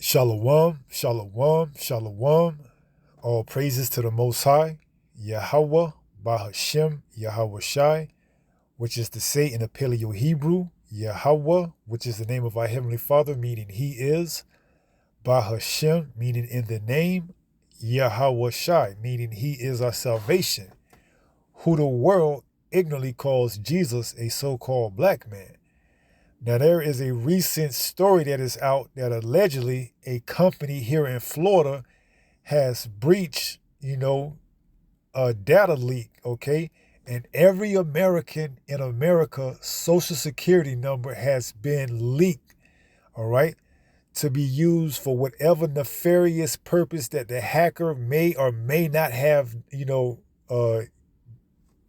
Shalom, shalom, shalom. All praises to the Most High, Yahweh, Bahashem, Yahweh Shai, which is to say in the Paleo Hebrew, Yahweh, which is the name of our Heavenly Father, meaning He is, Bahashem, meaning in the name, Yahweh Shai, meaning He is our salvation, who the world ignorantly calls Jesus a so-called black man. Now, there is a recent story that is out that allegedly a company here in Florida has breached, a data leak, okay? And every American in America social security number has been leaked, all right? To be used for whatever nefarious purpose that the hacker may or may not have,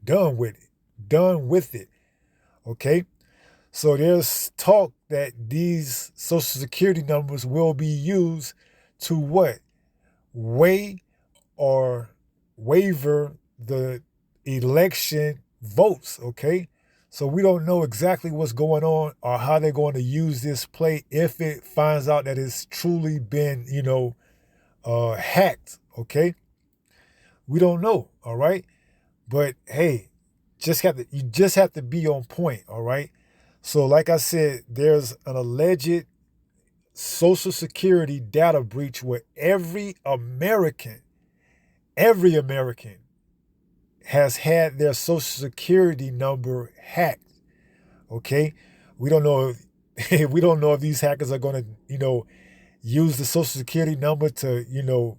done with it, okay? So there's talk that these social security numbers will be used to what? Weigh or waiver the election votes, okay? So we don't know exactly what's going on or how they're going to use this play if it finds out that it's truly been, hacked, okay? We don't know, all right? But hey, you just have to be on point, all right? So like I said, there's an alleged Social Security data breach where every American has had their Social Security number hacked. Okay? We don't know if we don't know if these hackers are going to, use the Social Security number to,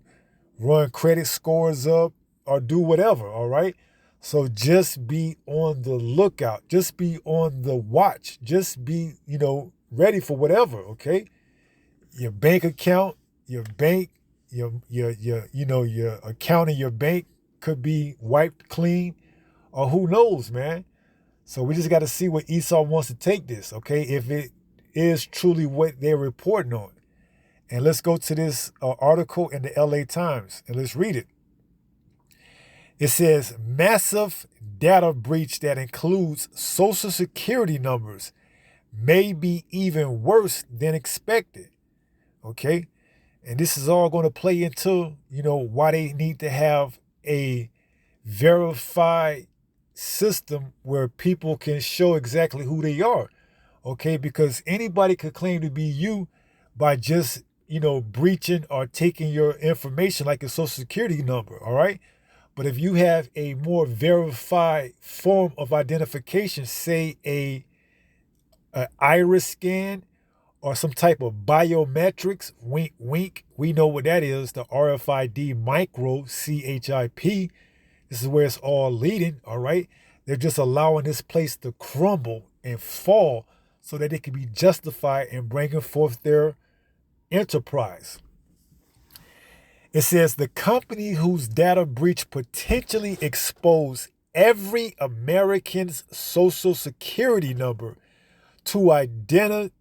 run credit scores up or do whatever, all right? So just be on the lookout. Just be on the watch. Just be, ready for whatever, okay? Your bank account, your bank, your account in your bank could be wiped clean, or who knows, man. So we just got to see where Esau wants to take this, okay? If it is truly what they're reporting on. And let's go to this article in the LA Times and let's read it. It says, massive data breach that includes social security numbers may be even worse than expected. Okay? And this is all going to play into, why they need to have a verified system where people can show exactly who they are. Okay? Because anybody could claim to be you by just, breaching or taking your information like a social security number. All right? But if you have a more verified form of identification, say a iris scan or some type of biometrics, wink, wink, we know what that is, the RFID micro, CHIP. This is where it's all leading, all right? They're just allowing this place to crumble and fall so that it can be justified in bringing forth their enterprise. It says the company whose data breach potentially exposed every American's social security number to identity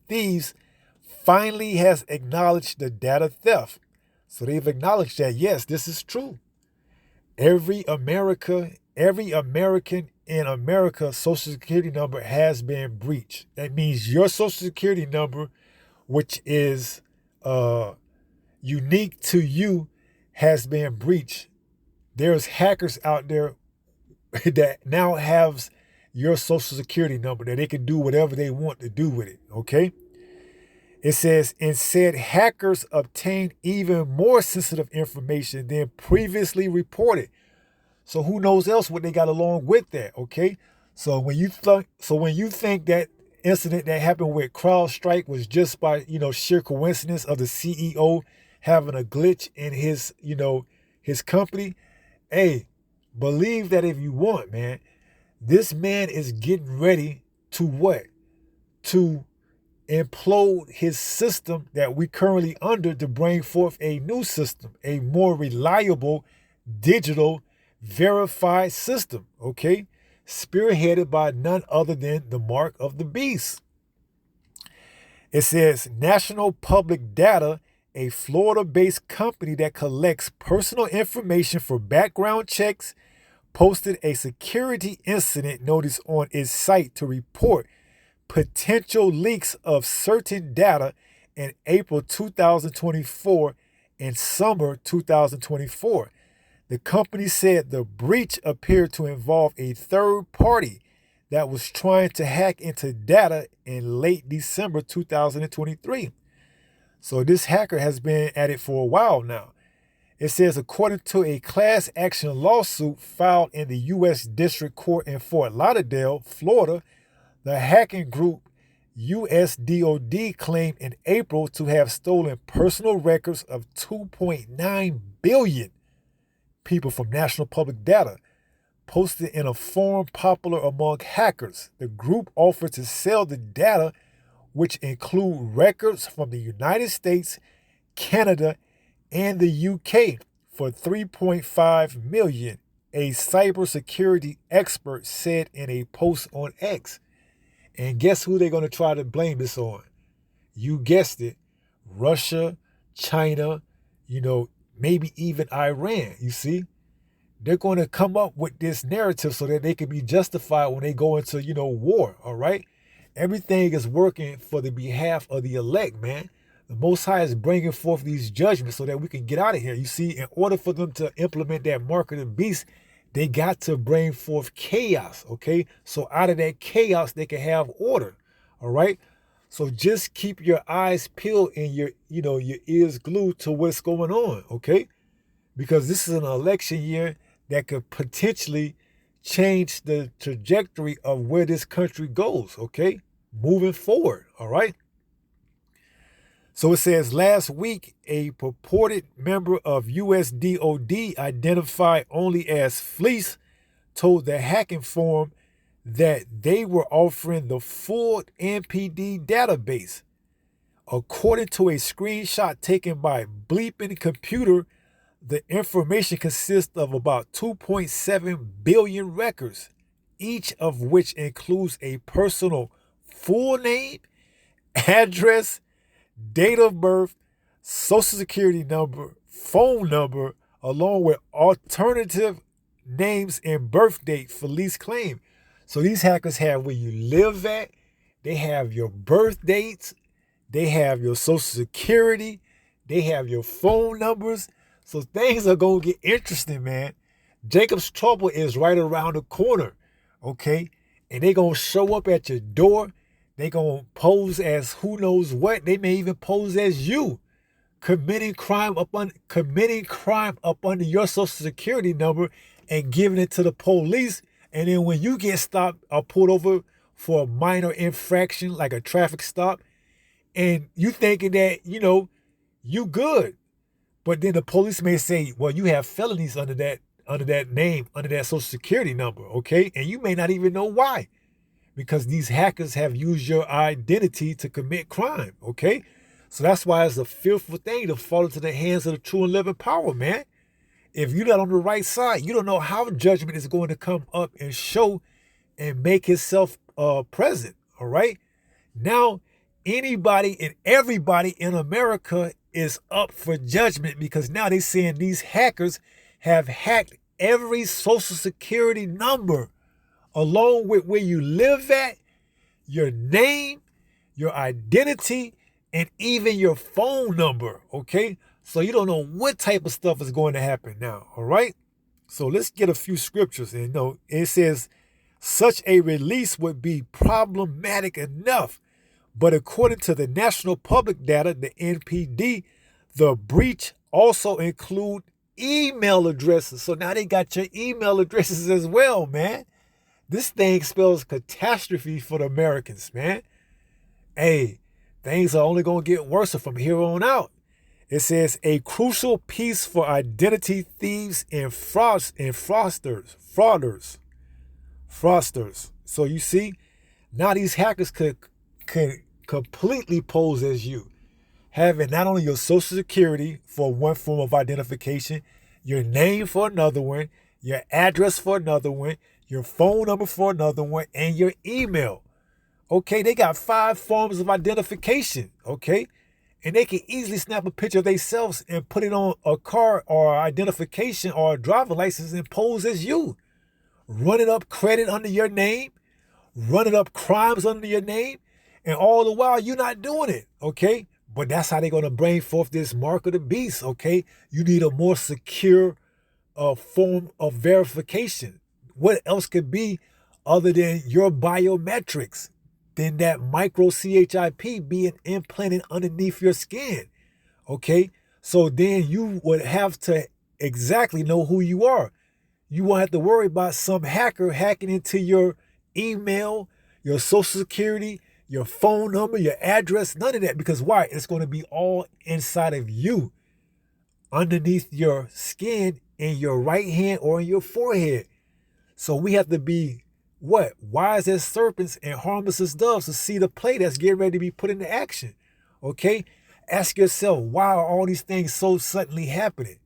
thieves finally has acknowledged the data theft. So they've acknowledged that, yes, this is true. Every American in America social security number has been breached. That means your social security number, which is unique to you, has been breached. There's hackers out there that now have your social security number that they can do whatever they want to do with it, okay? It says, and said hackers obtained even more sensitive information than previously reported. So who knows else what they got along with that, okay? So when you think that incident that happened with CrowdStrike was just by, sheer coincidence of the CEO having a glitch in his, his company, hey, believe that if you want, man. This man is getting ready to what? To implode his system that we currently under to bring forth a new system, a more reliable, digital, verified system, okay? Spearheaded by none other than the mark of the beast. It says National Public Data, a Florida-based company that collects personal information for background checks, posted a security incident notice on its site to report potential leaks of certain data in April 2024 and summer 2024. The company said the breach appeared to involve a third party that was trying to hack into data in late December 2023. So this hacker has been at it for a while now. It says, according to a class action lawsuit filed in the U.S. District Court in Fort Lauderdale, Florida, the hacking group USDOD claimed in April to have stolen personal records of 2.9 billion people from national public data, posted in a forum popular among hackers. The group offered to sell the data, which include records from the United States, Canada, and the UK, for $3.5 million, a cybersecurity expert said in a post on X. And guess who they're going to try to blame this on? You guessed it, Russia, China, maybe even Iran, you see? They're going to come up with this narrative so that they can be justified when they go into, war, all right? Everything is working for the behalf of the elect, man. The Most High is bringing forth these judgments so that we can get out of here. You see, in order for them to implement that mark of the beast, they got to bring forth chaos, okay? So out of that chaos, they can have order, all right? So just keep your eyes peeled and your ears glued to what's going on, okay? Because this is an election year that could potentially change the trajectory of where this country goes, okay? Moving forward, all right? So it says, last week, a purported member of USDOD identified only as Fleece told the hacking forum that they were offering the full NPD database. According to a screenshot taken by Bleeping Computer, the information consists of about 2.7 billion records, each of which includes a personal full name, address, date of birth, social security number, phone number, along with alternative names and birth date, Felice claimed. So these hackers have where you live at, they have your birth dates, they have your social security, they have your phone numbers. So things are going to get interesting, man. Jacob's trouble is right around the corner, okay? And they're going to show up at your door. They're going to pose as who knows what. They may even pose as you, committing crime up under your social security number and giving it to the police. And then when you get stopped or pulled over for a minor infraction like a traffic stop, and you thinking that, you good. But then the police may say, well, you have felonies under that name, under that social security number, okay? And you may not even know why. Because these hackers have used your identity to commit crime, okay? So that's why it's a fearful thing to fall into the hands of the true and living power, man. If you're not on the right side, you don't know how judgment is going to come up and show and make itself present, all right? Now, anybody and everybody in America is up for judgment because now they're saying these hackers have hacked every social security number along with where you live at, your name, your identity, and even your phone number, okay? So you don't know what type of stuff is going to happen now, all right? So let's get a few scriptures. And it says, such a release would be problematic enough. But according to the National Public Data, the NPD, the breach also include email addresses. So now they got your email addresses as well, man. This thing spells catastrophe for the Americans, man. Hey, things are only going to get worse from here on out. It says a crucial piece for identity thieves and fraudsters. So you see, now these hackers could completely pose as you, having not only your social security for one form of identification, your name for another one, your address for another one, your phone number for another one, and your email. Okay, they got 5 forms of identification, okay? And they can easily snap a picture of themselves and put it on a card or identification or a driver license and pose as you. Running up credit under your name, running up crimes under your name, and all the while you're not doing it, okay? But that's how they're going to bring forth this mark of the beast, okay? You need a more secure form of verification. What else could be other than your biometrics than that micro CHIP being implanted underneath your skin, okay? So then you would have to exactly know who you are. You won't have to worry about some hacker hacking into your email, your social security, your phone number, your address, none of that. Because why? It's going to be all inside of you, underneath your skin, in your right hand or in your forehead. So we have to be what? Wise as serpents and harmless as doves to see the play that's getting ready to be put into action. Okay? Ask yourself, why are all these things so suddenly happening?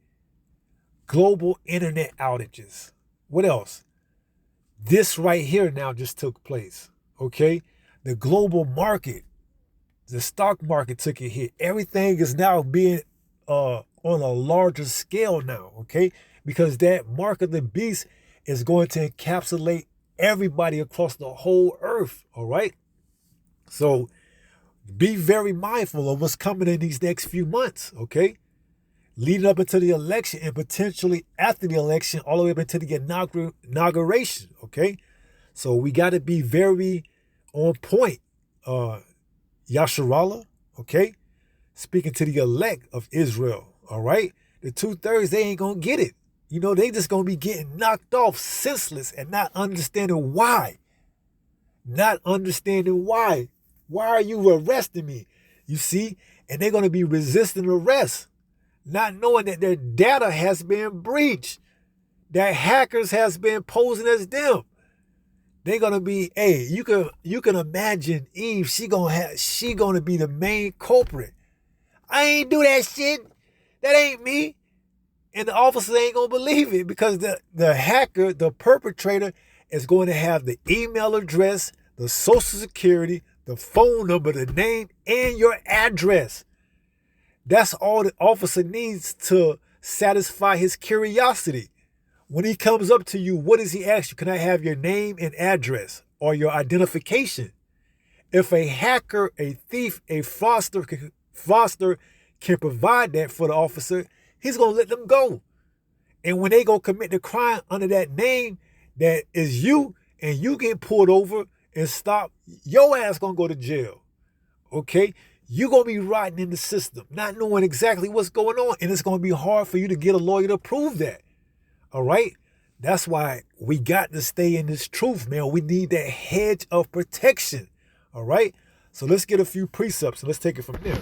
Global internet outages. What else? This right here now just took place. Okay? The global market, the stock market took a hit. Everything is now being on a larger scale now, okay? Because that mark of the beast is going to encapsulate everybody across the whole earth, all right? So be very mindful of what's coming in these next few months, okay? Leading up into the election and potentially after the election, all the way up into the inauguration, okay? So we got to be very on point. Yasharallah, okay? Speaking to the elect of Israel, all right? The 2/3, they ain't going to get it. You know, they just going to be getting knocked off senseless and not understanding why. Not understanding why. Why are you arresting me? You see? And they're going to be resisting arrest, not knowing that their data has been breached, that hackers has been posing as them. They're gonna be, hey, you can imagine Eve, she gonna be the main culprit. I ain't do that shit. That ain't me. And the officer ain't gonna believe it because the hacker, the perpetrator, is going to have the email address, the social security, the phone number, the name, and your address. That's all the officer needs to satisfy his curiosity. When he comes up to you, what does he ask you? Can I have your name and address or your identification? If a hacker, a thief, a fraudster can provide that for the officer, he's going to let them go. And when they go commit the crime under that name that is you, and you get pulled over and stopped, your ass going to go to jail. Okay? You're going to be rotting in the system, not knowing exactly what's going on. And it's going to be hard for you to get a lawyer to prove that. All right? That's why we got to stay in this truth, man. We need that hedge of protection. All right? So let's get a few precepts and let's take it from there.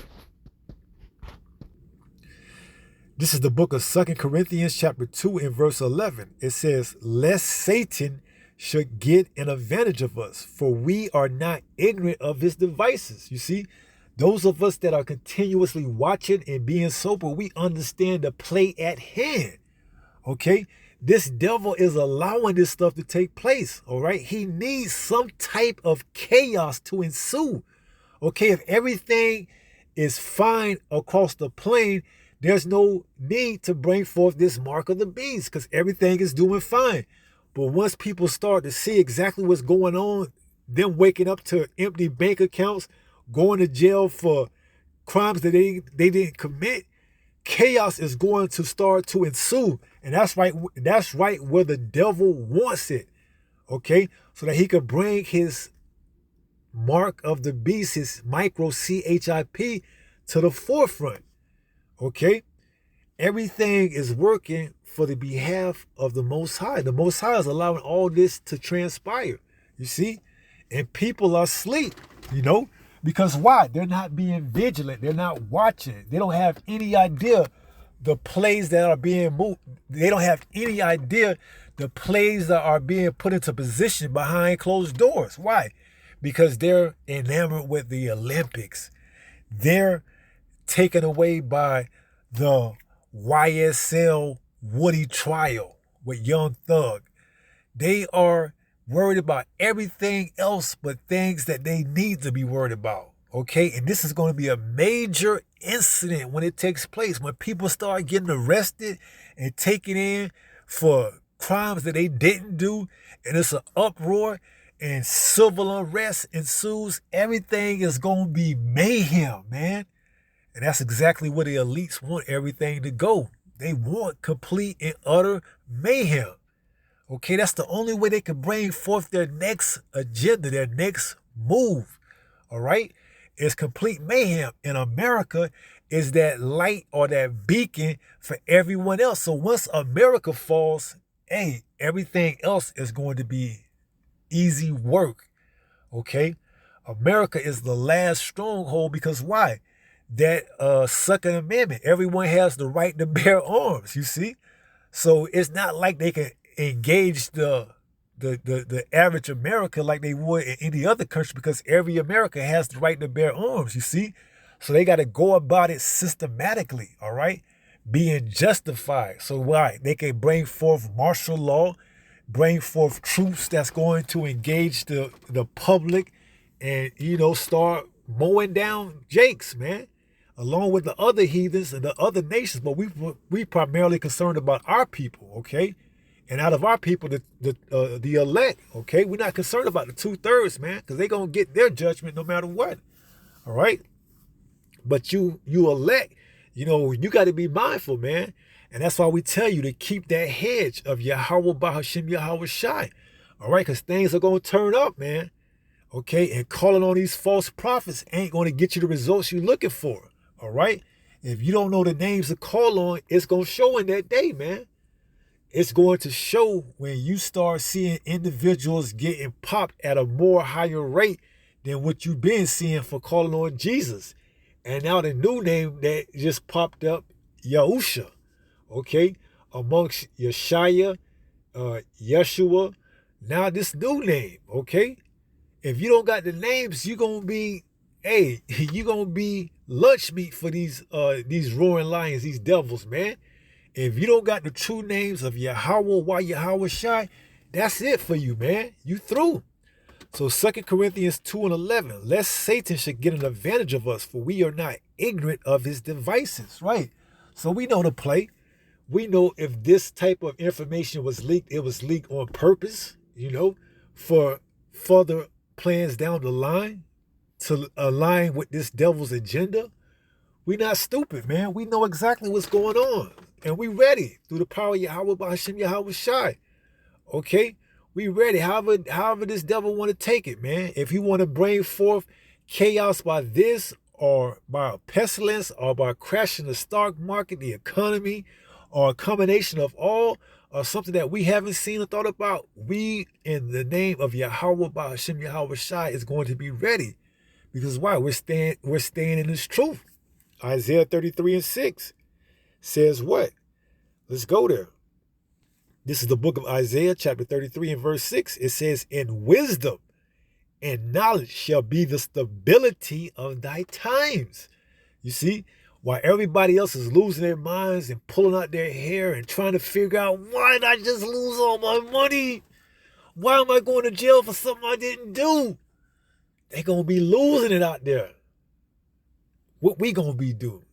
This is the book of 2 Corinthians chapter 2 and verse 11. It says, lest Satan should get an advantage of us, for we are not ignorant of his devices. You see, those of us that are continuously watching and being sober, we understand the play at hand. Okay? This devil is allowing this stuff to take place, all right? He needs some type of chaos to ensue. Okay, if everything is fine across the plane, there's no need to bring forth this mark of the beast because everything is doing fine. But once people start to see exactly what's going on, them waking up to empty bank accounts, going to jail for crimes that they didn't commit, chaos is going to start to ensue. And that's right where the devil wants it. Okay? So that he could bring his mark of the beast, his micro CHIP, to the forefront. Okay? Everything is working for the behalf of the Most High. The Most High is allowing all this to transpire. You see? And people are asleep, you know? Because why? They're not being vigilant. They're not watching. They don't have any idea the plays that are being moved. They don't have any idea the plays that are being put into position behind closed doors. Why? Because they're enamored with the Olympics. They're taken away by the YSL Woody trial with Young Thug. They are worried about everything else but things that they need to be worried about. Okay? And this is going to be a major incident when it takes place. When people start getting arrested and taken in for crimes that they didn't do, and it's an uproar and civil unrest ensues, everything is going to be mayhem, man. And that's exactly where the elites want everything to go. They want complete and utter mayhem. Okay, that's the only way they can bring forth their next agenda, their next move. All right, is complete mayhem. In America is that light or that beacon for everyone else. So once America falls, hey, everything else is going to be easy work. Okay, America is the last stronghold because why? That Second Amendment. Everyone has the right to bear arms. You see, so it's not like they can engage the average America like they would in any other country because every America has the right to bear arms, you see? So they got to go about it systematically, all right? Being justified. So why? They can bring forth martial law, bring forth troops that's going to engage the public and, start mowing down Jakes, man, along with the other heathens and the other nations. But we primarily concerned about our people, okay? And out of our people, the elect, okay? We're not concerned about the 2/3, man, because they're going to get their judgment no matter what, all right? But you elect, you got to be mindful, man. And that's why we tell you to keep that hedge of Yahweh Bahashim Yahweh Shai, all right? Because things are going to turn up, man, okay? And calling on these false prophets ain't going to get you the results you're looking for, all right? If you don't know the names to call on, it's going to show in that day, man. It's going to show when you start seeing individuals getting popped at a more higher rate than what you've been seeing for calling on Jesus. And now the new name that just popped up, Yahusha, okay? Amongst Yeshaya, Yeshua, now this new name, okay? If you don't got the names, you're going to be, you're going to be lunch meat for these roaring lions, these devils, man. If you don't got the true names of Yahweh, Yahweh Shai, that's it for you, man. You through. So 2 Corinthians 2:11, lest Satan should get an advantage of us, for we are not ignorant of his devices, right? So we know the play. We know if this type of information was leaked, it was leaked on purpose, for further plans down the line to align with this devil's agenda. We not stupid, man. We know exactly what's going on. And we ready through the power of Yahweh Bahashim Yahweh Shai. Okay? We ready. However this devil want to take it, man. If he want to bring forth chaos by this or by a pestilence or by crashing the stock market, the economy, or a combination of all, or something that we haven't seen or thought about, we, in the name of Yahweh Bahashim Yahweh Shai, is going to be ready. Because why? We're staying in this truth. Isaiah 33:6 says what? Let's go there. This is the book of Isaiah, chapter 33 and verse 6. It says, "In wisdom and knowledge shall be the stability of thy times." You see, while everybody else is losing their minds and pulling out their hair and trying to figure out, why did I just lose all my money? Why am I going to jail for something I didn't do? They're going to be losing it out there. What we going to be doing?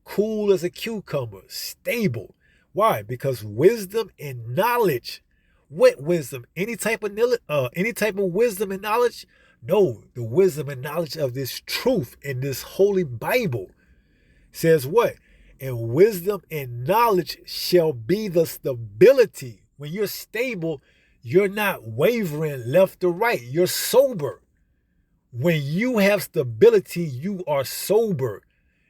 Cool as a cucumber, stable. Why? Because wisdom and knowledge. What wisdom? Any type of wisdom and knowledge? No, the wisdom and knowledge of this truth in this holy Bible says what? And wisdom and knowledge shall be the stability. When you're stable, you're not wavering left or right. You're sober. When you have stability, you are sober.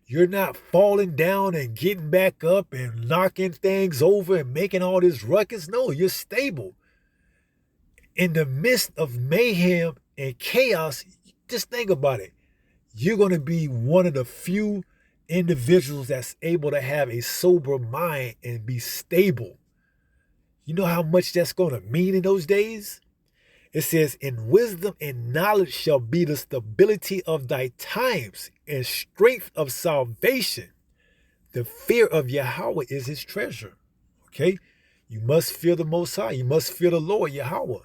You're not falling down and getting back up and knocking things over and making all this ruckus. No, you're stable. In the midst of mayhem and chaos, just think about it. You're going to be one of the few individuals that's able to have a sober mind and be stable. You know how much that's going to mean in those days? It says, "In wisdom and knowledge shall be the stability of thy times, and strength of salvation. The fear of Yahweh is his treasure." Okay? You must fear the Most High. You must fear the Lord, Yahweh.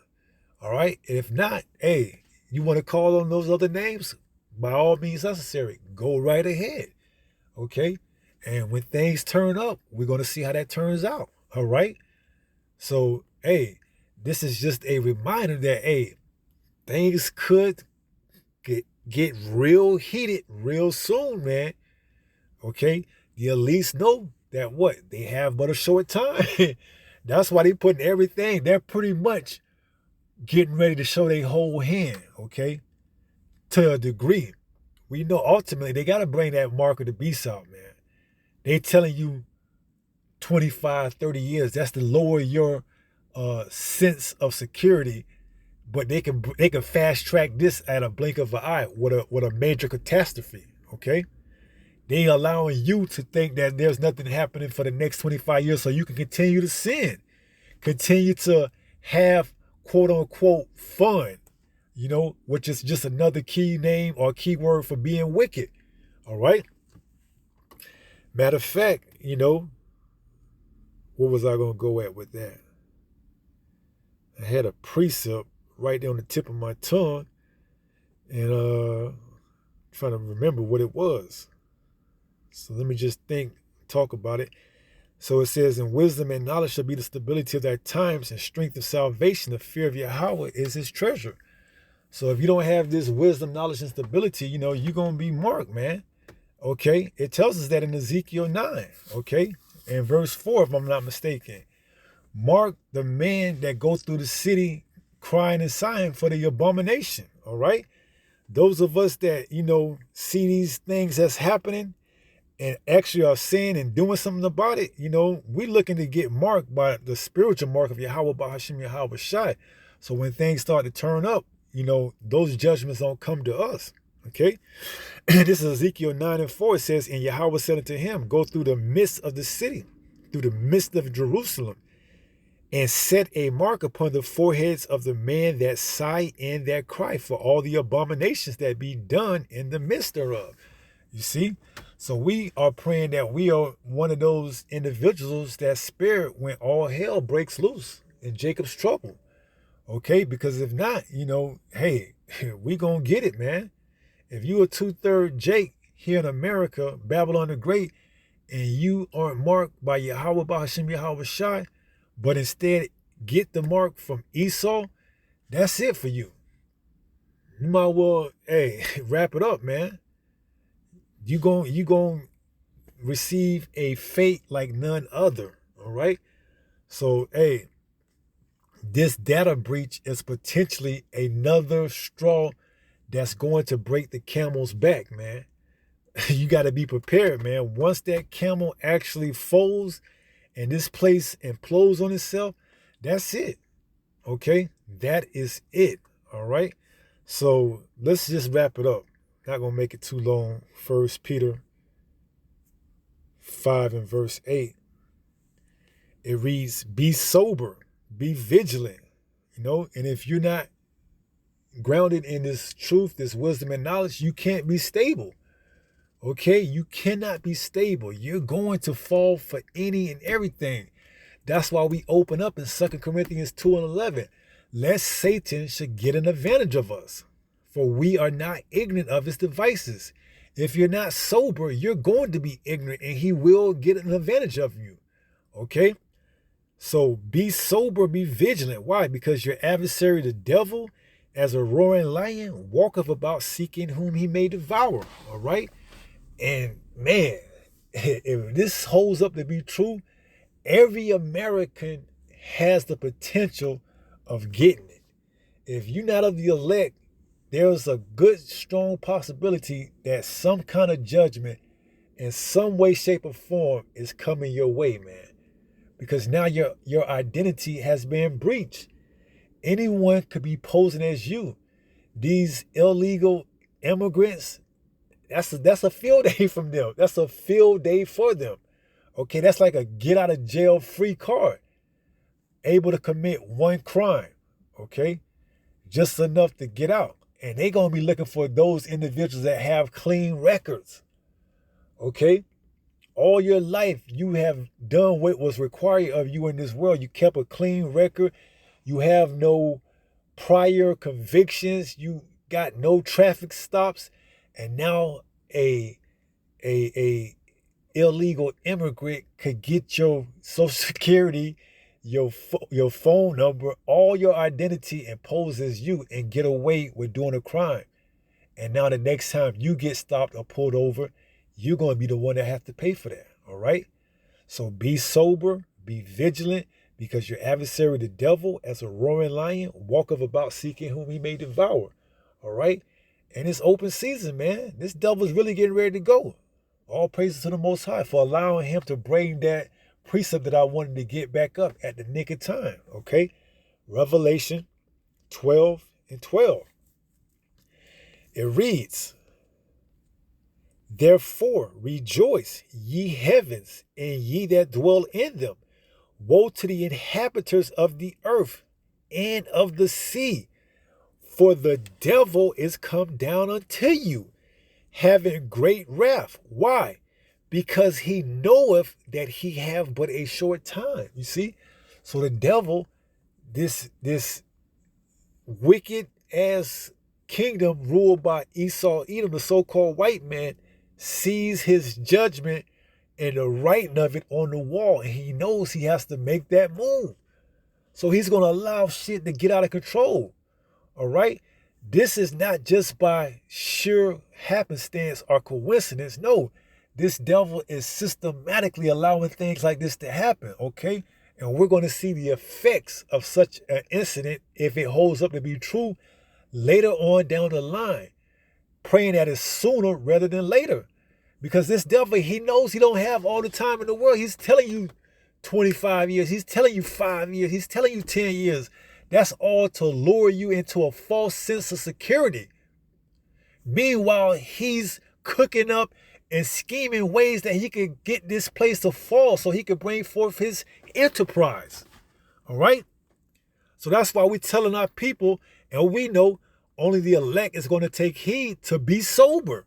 All right? And if not, you want to call on those other names? By all means necessary. Go right ahead. Okay? And when things turn up, we're going to see how that turns out. All right? So, this is just a reminder that, things could get real heated real soon, man. Okay? The elites know that what? They have but a short time. That's why they putting everything. They're pretty much getting ready to show their whole hand, okay? To a degree. We know ultimately they got to bring that mark of the beast out, man. They telling you 25, 30 years. That's to lower your sense of security. But they can fast track this at a blink of an eye with a major catastrophe, okay? They allowing you to think that there's nothing happening for the next 25 years so you can continue to sin. Continue to have quote unquote fun, which is just another key name or key word for being wicked. All right. Matter of fact, what was I going to go at with that? I had a precept right there on the tip of my tongue and trying to remember what it was. So let me just talk about it. So it says, "In wisdom and knowledge shall be the stability of thy times, and strength of salvation. The fear of Yahweh is his treasure." So if you don't have this wisdom, knowledge, and stability, you're going to be marked, man. Okay? It tells us that in Ezekiel 9, okay? In verse 4, if I'm not mistaken. Mark the man that goes through the city crying and sighing for the abomination, all right? Those of us that, see these things that's happening and actually are saying and doing something about it, we're looking to get marked by the spiritual mark of Yahweh Bahashim Yahweh Shai. So when things start to turn up, those judgments don't come to us, okay? This is Ezekiel 9 and 4. It says, "And Yahweh said unto him, Go through the midst of the city, through the midst of Jerusalem, and set a mark upon the foreheads of the men that sigh and that cry for all the abominations that be done in the midst thereof." You see? So we are praying that we are one of those individuals that spirit when all hell breaks loose in Jacob's trouble. Okay? Because if not, hey, we gonna get it, man. If you a 2/3 Jake here in America, Babylon the Great, and you aren't marked by Yahweh Bahashim Yahweh Shai, but instead get the mark from Esau, that's it for you. You might well, wrap it up, man. You gon' receive a fate like none other, all right? So, this data breach is potentially another straw that's going to break the camel's back, man. You got to be prepared, man. Once that camel actually folds and this place implodes on itself, that's it, okay? That is it, all right? So let's just wrap it up. Not going to make it too long. 1 Peter 5 and verse 8. It reads, "Be sober, be vigilant." And if you're not grounded in this truth, this wisdom and knowledge, you can't be stable. Okay? You cannot be stable. You're going to fall for any and everything. That's why we open up in 2 Corinthians 2 and 11. Lest Satan should get an advantage of us, for we are not ignorant of his devices. If you're not sober, you're going to be ignorant and he will get an advantage of you. Okay? So be sober, be vigilant. Why? Because your adversary, the devil, as a roaring lion, walketh about seeking whom he may devour. All right? And man, if this holds up to be true, every American has the potential of getting it. If you're not of the elect, there's a good, strong possibility that some kind of judgment in some way, shape, or form is coming your way, man. Because now your identity has been breached. Anyone could be posing as you. These illegal immigrants, that's a field day from them. That's a field day for them. Okay, that's like a get out of jail free card. Able to commit one crime, okay? Just enough to get out. And they're going to be looking for those individuals that have clean records, okay? All your life, you have done what was required of you in this world. You kept a clean record. You have no prior convictions. You got no traffic stops. And now a illegal immigrant could get your social security, your phone number, all your identity, and pose as you and get away with doing a crime. And now the next time you get stopped or pulled over, you're going to be the one that has to pay for that. All right? So be sober, be vigilant, because your adversary, the devil, as a roaring lion, walketh about seeking whom he may devour. All right? And it's open season, man. This devil's really getting ready to go. All praises to the Most High for allowing him to bring that precept that I wanted to get back up at the nick of time. Okay? Revelation 12:12. It reads, therefore rejoice, ye heavens, and ye that dwell in them. Woe to the inhabitants of the earth and of the sea, for the devil is come down unto you, having great wrath. Why? Because he knoweth that he have but a short time. You see? So the devil, this wicked ass kingdom ruled by Esau, Edom, the so-called white man, sees his judgment and the writing of it on the wall, and he knows he has to make that move. So he's going to allow shit to get out of control. All right? This is not just by sheer happenstance or coincidence. No, this devil is systematically allowing things like this to happen, okay? And we're going to see the effects of such an incident, if it holds up to be true, later on down the line. Praying that it's sooner rather than later. Because this devil, he knows he don't have all the time in the world. He's telling you 25 years. He's telling you 5 years. He's telling you 10 years. That's all to lure you into a false sense of security. Meanwhile, he's cooking up and scheming ways that he could get this place to fall so he could bring forth his enterprise. All right? So that's why we're telling our people, and we know only the elect is going to take heed to be sober.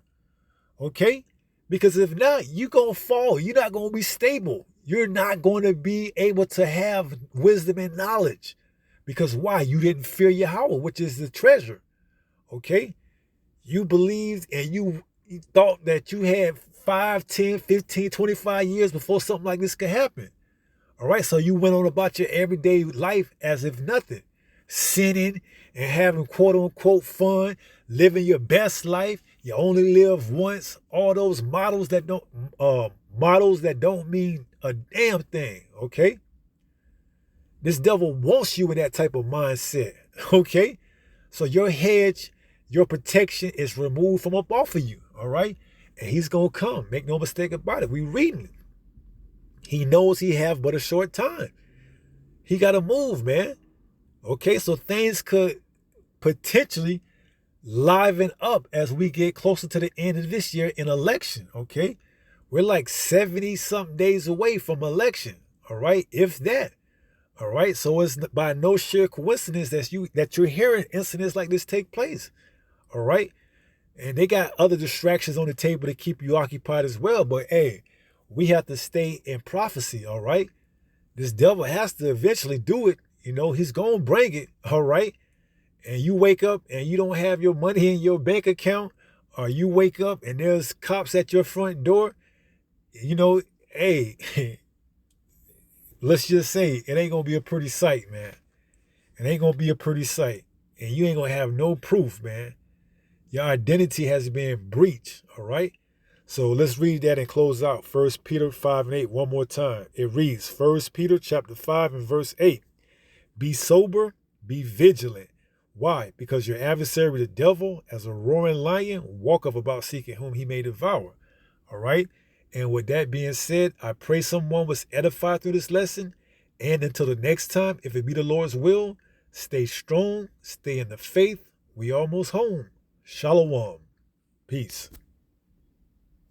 Okay? Because if not, you're going to fall. You're not going to be stable. You're not going to be able to have wisdom and knowledge. Because why? You didn't fear Yahweh, which is the treasure. Okay? You believed and you thought that you had 5, 10, 15, 25 years before something like this could happen. All right? So you went on about your everyday life as if nothing. Sinning and having quote unquote fun, living your best life. You only live once. All those models that don't mean a damn thing. Okay? This devil wants you in that type of mindset. Okay? So your hedge, your protection is removed from up off of you. All right? And he's going to come. Make no mistake about it. We reading it. He knows he have but a short time. He got to move, man. Okay? So things could potentially liven up as we get closer to the end of this year in election. Okay? We're like 70-something days away from election. All right? If that. All right, so it's by no sheer coincidence that you're hearing incidents like this take place. All right, and they got other distractions on the table to keep you occupied as well. But hey, we have to stay in prophecy. All right, this devil has to eventually do it. You know, he's gonna bring it. All right, and you wake up and you don't have your money in your bank account, or you wake up and there's cops at your front door. You know, hey. Let's just say it ain't going to be a pretty sight, man. It ain't going to be a pretty sight. And you ain't going to have no proof, man. Your identity has been breached, all right? So let's read that and close out. 1 Peter 5:8 one more time. It reads, 1 Peter chapter 5 and verse 8. Be sober, be vigilant. Why? Because your adversary, the devil, as a roaring lion, walketh about seeking whom he may devour, all right? And with that being said, I pray someone was edified through this lesson. And until the next time, if it be the Lord's will, stay strong, stay in the faith. We almost home. Shalom. Peace.